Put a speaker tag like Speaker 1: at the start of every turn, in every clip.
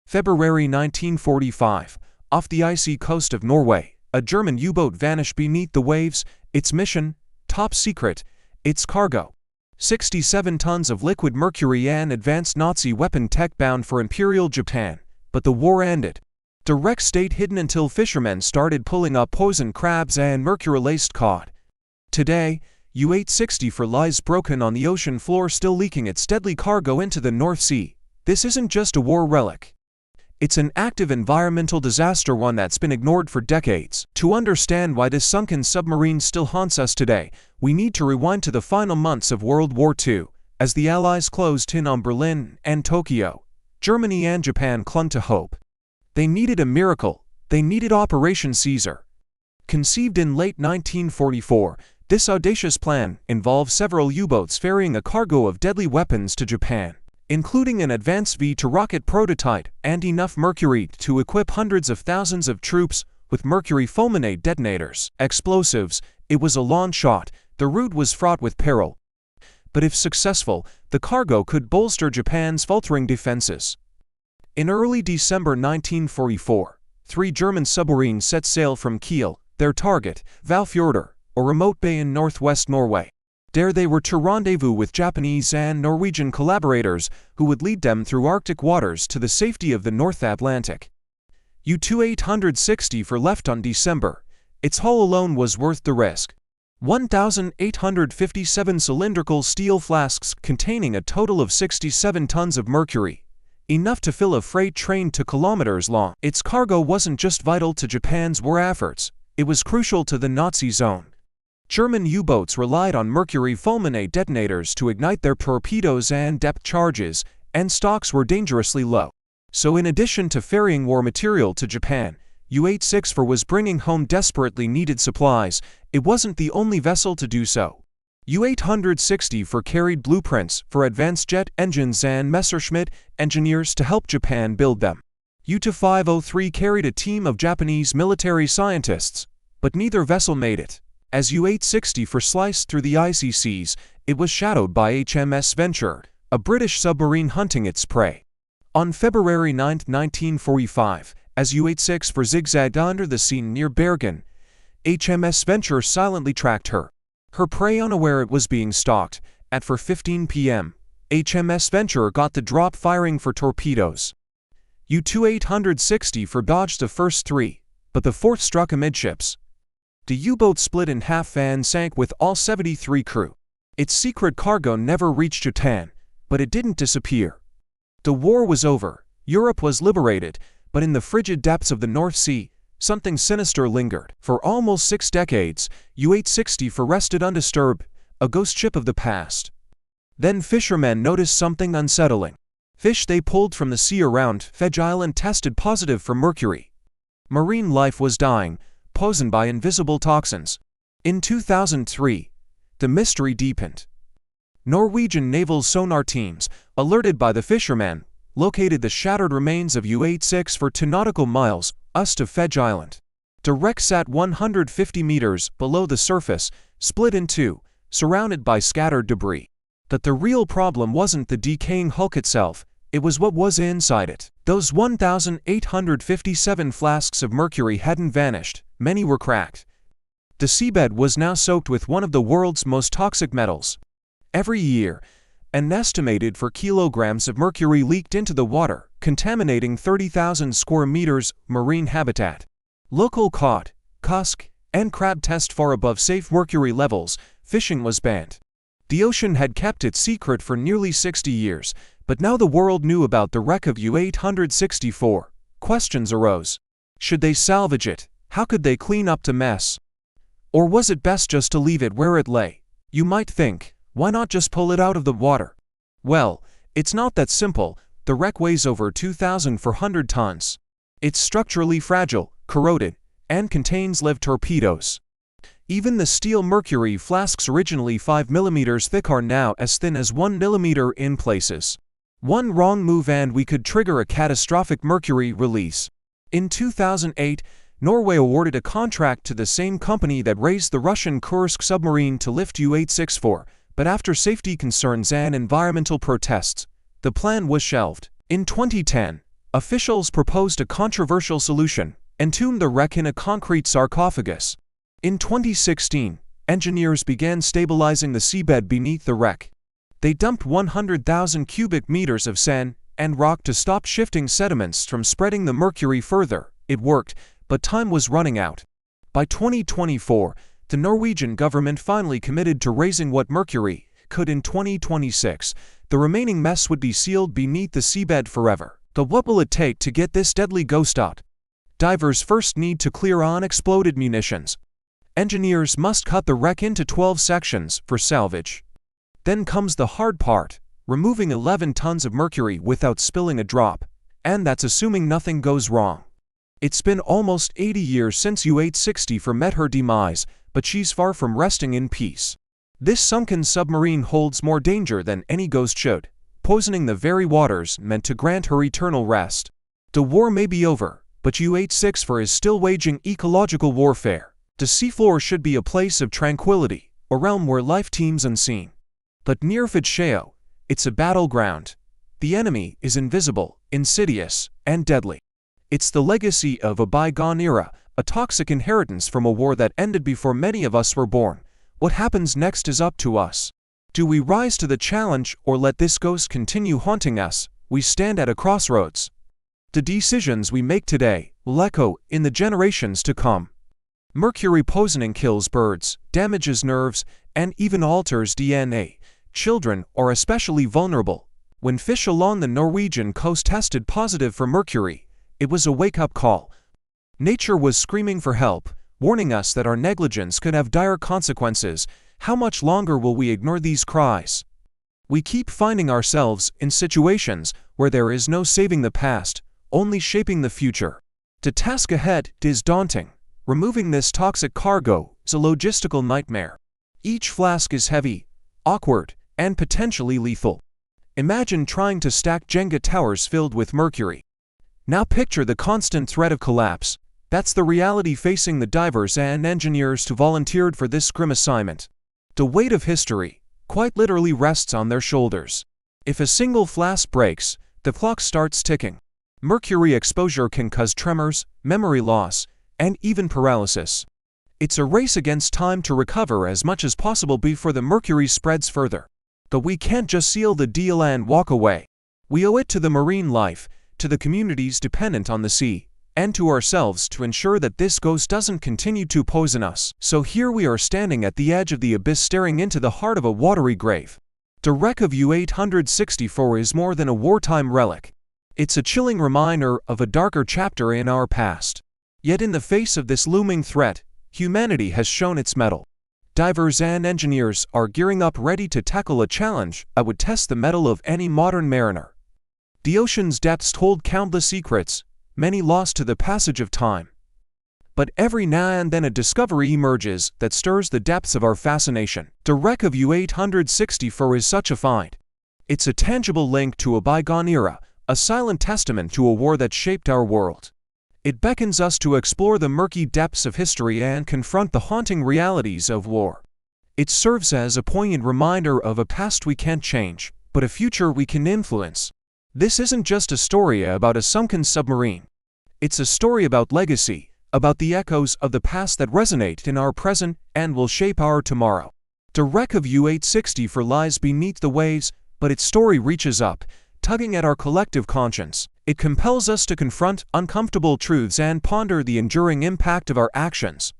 Speaker 1: February 1945, off the icy coast of Norway, a German U-boat vanished beneath the waves. Its mission, top secret. Its cargo, 67 tons of liquid mercury and advanced Nazi weapon tech bound for Imperial Japan. But the war ended. The wreck stayed hidden until fishermen started pulling up poison crabs and mercury-laced cod. Today, U-864 lies broken on the ocean floor, still leaking its deadly cargo into the North Sea. This isn't just a war relic. It's an active environmental disaster, one that's been ignored for decades. To understand why this sunken submarine still haunts us today, we need to rewind to the final months of World War II. As the Allies closed in on Berlin and Tokyo, Germany and Japan clung to hope. They needed a miracle. They needed Operation Caesar. Conceived in late 1944, this audacious plan involved several U-boats ferrying a cargo of deadly weapons to Japan, including an advanced V-2 rocket prototype and enough mercury to equip hundreds of thousands of troops with mercury fulminate detonators. Explosives. It was a long shot. The route was fraught with peril. But if successful, the cargo could bolster Japan's faltering defenses. In early December 1944, 3 German submarines set sail from Kiel, their target, Valfjordur, a remote bay in northwest Norway. There they were to rendezvous with Japanese and Norwegian collaborators who would lead them through Arctic waters to the safety of the North Atlantic. U-864 left on December. Its hull alone was worth the risk. 1,857 cylindrical steel flasks containing a total of 67 tons of mercury, enough to fill a freight train to kilometers long. Its cargo wasn't just vital to Japan's war efforts, it was crucial to the Nazi zone. German U-boats relied on mercury fulminate detonators to ignite their torpedoes and depth charges, and stocks were dangerously low. So in addition to ferrying war material to Japan, U-864 was bringing home desperately needed supplies. It wasn't the only vessel to do so. U-864 carried blueprints for advanced jet engines and Messerschmitt engineers to help Japan build them. U-503 carried a team of Japanese military scientists, but neither vessel made it. As U-864 sliced through the icy seas, it was shadowed by HMS Venturer, a British submarine hunting its prey. On February 9, 1945, as U-864 zigzagged under the sea near Bergen, HMS Venturer silently tracked her. Her prey unaware it was being stalked. At 4:15 p.m., HMS Venturer got the drop, firing for torpedoes. U-864 dodged the first 3, but the 4th struck amidships. The U-boat split in half and sank with all 73 crew. Its secret cargo never reached Japan, but it didn't disappear. The war was over, Europe was liberated, but in the frigid depths of the North Sea, something sinister lingered. For almost 6 decades, U-864 rested undisturbed, a ghost ship of the past. Then fishermen noticed something unsettling. Fish they pulled from the sea around Fedge Island tested positive for mercury. Marine life was dying, poisoned by invisible toxins. In 2003, the mystery deepened. Norwegian naval sonar teams, alerted by the fishermen, located the shattered remains of U-864 2 nautical miles east of Fedge Island. The wreck sat 150 meters below the surface, split in 2, surrounded by scattered debris. But the real problem wasn't the decaying hulk itself, it was what was inside it. Those 1,857 flasks of mercury hadn't vanished, many were cracked. The seabed was now soaked with one of the world's most toxic metals. Every year, an estimated 4 kilograms of mercury leaked into the water, contaminating 30,000 square meters marine habitat. Local cod, cusk, and crab test far above safe mercury levels. Fishing was banned. The ocean had kept its secret for nearly 60 years, but now the world knew about the wreck of U-864. Questions arose. Should they salvage it? How could they clean up the mess? Or was it best just to leave it where it lay? You might think, why not just pull it out of the water? Well, it's not that simple. The wreck weighs over 2,400 tons. It's structurally fragile, corroded, and contains live torpedoes. Even the steel mercury flasks, originally 5 millimeters thick, are now as thin as 1 millimeter in places. One wrong move and we could trigger a catastrophic mercury release. In 2008, Norway awarded a contract to the same company that raised the Russian Kursk submarine to lift U-864, but after safety concerns and environmental protests, the plan was shelved. In 2010, Officials proposed a controversial solution: entomb the wreck in a concrete sarcophagus. In 2016, engineers began stabilizing the seabed beneath the wreck. They dumped 100,000 cubic meters of sand and rock to stop shifting sediments from spreading the Mercury further. It worked, but time was running out. By 2024, the Norwegian government finally committed to raising what Mercury could in 2026. The remaining mess would be sealed beneath the seabed forever. But what will it take to get this deadly ghost out? Divers first need to clear unexploded munitions. Engineers must cut the wreck into 12 sections for salvage. Then comes the hard part: removing 11 tons of mercury without spilling a drop. And that's assuming nothing goes wrong. It's been almost 80 years since U-864 met her demise, but she's far from resting in peace. This sunken submarine holds more danger than any ghost should, poisoning the very waters meant to grant her eternal rest. The war may be over, but U-864 is still waging ecological warfare. The seafloor should be a place of tranquility, a realm where life teems unseen. But near Fitcheo, it's a battleground. The enemy is invisible, insidious, and deadly. It's the legacy of a bygone era, a toxic inheritance from a war that ended before many of us were born. What happens next is up to us. Do we rise to the challenge or let this ghost continue haunting us? We stand at a crossroads. The decisions we make today will echo in the generations to come. Mercury poisoning kills birds, damages nerves, and even alters DNA. Children are especially vulnerable. When fish along the Norwegian coast tested positive for mercury, it was a wake-up call. Nature was screaming for help, warning us that our negligence could have dire consequences. How much longer will we ignore these cries? We keep finding ourselves in situations where there is no saving the past, only shaping the future. The task ahead is daunting. Removing this toxic cargo is a logistical nightmare. Each flask is heavy, awkward, and potentially lethal. Imagine trying to stack Jenga towers filled with mercury. Now picture the constant threat of collapse. That's the reality facing the divers and engineers who volunteered for this grim assignment. The weight of history quite literally rests on their shoulders. If a single flask breaks, the clock starts ticking. Mercury exposure can cause tremors, memory loss, and even paralysis. It's a race against time to recover as much as possible before the mercury spreads further. But we can't just seal the deal and walk away. We owe it to the marine life, to the communities dependent on the sea, and to ourselves to ensure that this ghost doesn't continue to poison us. So here we are standing at the edge of the abyss, staring into the heart of a watery grave. The wreck of U-864 is more than a wartime relic. It's a chilling reminder of a darker chapter in our past. Yet in the face of this looming threat, humanity has shown its mettle. Divers and engineers are gearing up, ready to tackle a challenge that would test the mettle of any modern mariner. The ocean's depths hold countless secrets, many lost to the passage of time. But every now and then a discovery emerges that stirs the depths of our fascination. The wreck of U-864 is such a find. It's a tangible link to a bygone era, a silent testament to a war that shaped our world. It beckons us to explore the murky depths of history and confront the haunting realities of war. It serves as a poignant reminder of a past we can't change, but a future we can influence. This isn't just a story about a sunken submarine. It's a story about legacy, about the echoes of the past that resonate in our present and will shape our tomorrow. The wreck of U-864 lies beneath the waves, but its story reaches up, tugging at our collective conscience. It compels us to confront uncomfortable truths and ponder the enduring impact of our actions.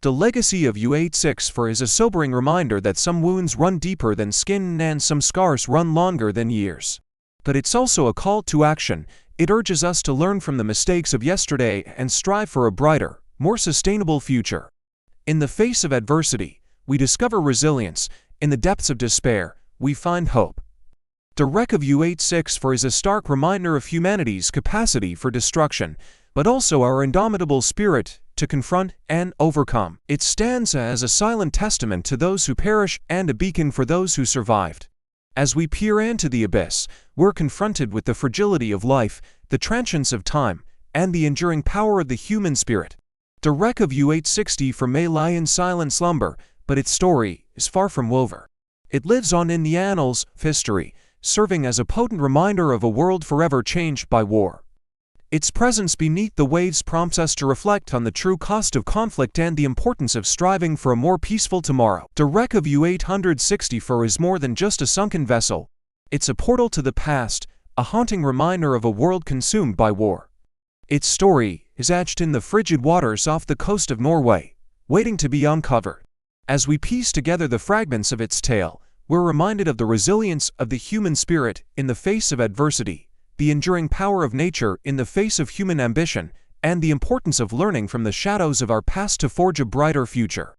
Speaker 1: The legacy of U-864 is a sobering reminder that some wounds run deeper than skin and some scars run longer than years. But it's also a call to action. It urges us to learn from the mistakes of yesterday and strive for a brighter, more sustainable future. In the face of adversity, we discover resilience. In the depths of despair, we find hope. The wreck of U-864 is a stark reminder of humanity's capacity for destruction, but also our indomitable spirit to confront and overcome. It stands as a silent testament to those who perish and a beacon for those who survived. As we peer into the abyss, we're confronted with the fragility of life, the transience of time, and the enduring power of the human spirit. The wreck of U-864 may lie in silent slumber, but its story is far from over. It lives on in the annals of history, serving as a potent reminder of a world forever changed by war. Its presence beneath the waves prompts us to reflect on the true cost of conflict and the importance of striving for a more peaceful tomorrow. The wreck of U-864 is more than just a sunken vessel. It's a portal to the past, a haunting reminder of a world consumed by war. Its story is etched in the frigid waters off the coast of Norway, waiting to be uncovered. As we piece together the fragments of its tale, we're reminded of the resilience of the human spirit in the face of adversity, the enduring power of nature in the face of human ambition, and the importance of learning from the shadows of our past to forge a brighter future.